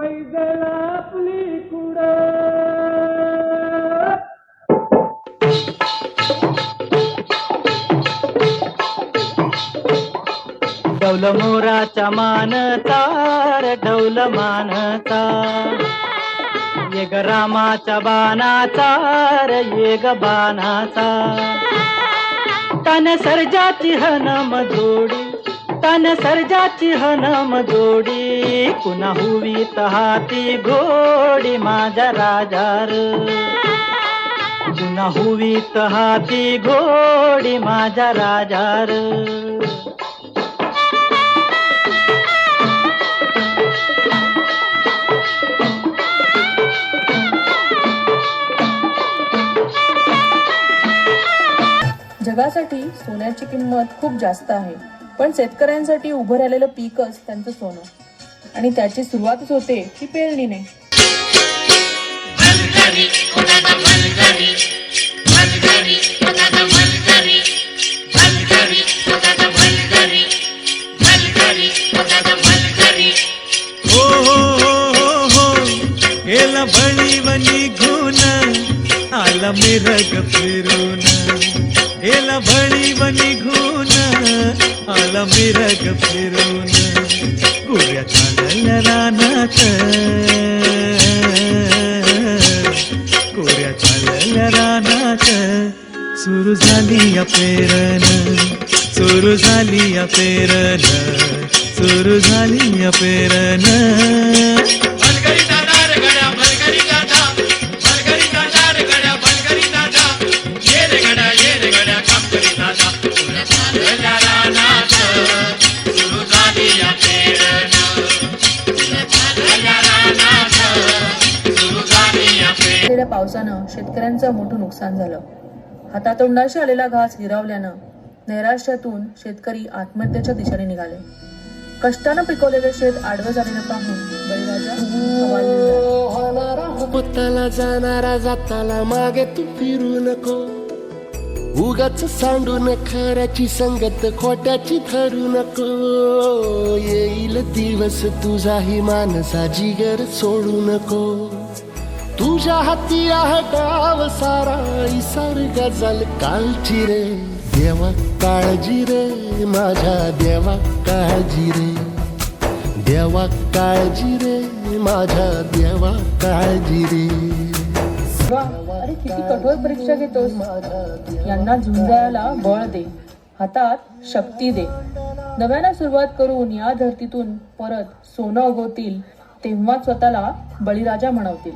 पैदळ आपली कुड डौल मोराच्या मानता रे डौल मानता ये ग रामाच्या बाणाचा रे ये ग बाणाचा तन सर्जाची हनम जोडी तन सर्जाची हनम जोडी पुन्हा हुवीत हाती घोडी माझ्या राजार पुन्हा हुवीत हाती घोडी माझ्या राजार जगासाठी सोन्याची किंमत खूप जास्त आहे, पण शेतकऱ्यांसाठी उभं राहिलेलं पीकच त्यांचं सोनं आणि त्याची सुरुवातच होते ती पेरणीने. गेला बळीवनी घुन आला मिरग फिरून गेला बळीवनी घुन आला मिरग फिरून गोऱ्या चालल्या रानात गोऱ्या चालल्या रानात सुरू झाली या पेरण सुरू झाली या पेरण सुरू झाली या पेरण गेल्या पावसानं शेतकऱ्यांचं मोठं नुकसान झालं. हातातोंडाशी आलेला घास हिरावल्यानं नैराश्यातून शेतकरी आत्महत्येच्या दिशेने निघाले. कष्टानं पिकवलेले शेत आडवं झालेलं पाहून बळीराजा पोताला जाणारा जाताला मागे तू फिरू नको उगाच सांडून खऱ्याची संगत खोट्याची धरू नको येईल दिवस तुझाही मानसा जिगर सोडू नको तुझ्या हाती आहे डाव सारा इसार गजल कालची रे देवा काळजी रे माझ्या देवा काळजी रे देवा काळजी रे माझ्या देवा काळजी रे. अरे किती कठोर परीक्षा घेतोस. यांना झुंजायला बळ दे, हातात शक्ती दे. नव्यानं सुरुवात करून या धरतीतून परत सोनं उगवतील तेव्हा स्वतःला बळीराजा म्हणवतील.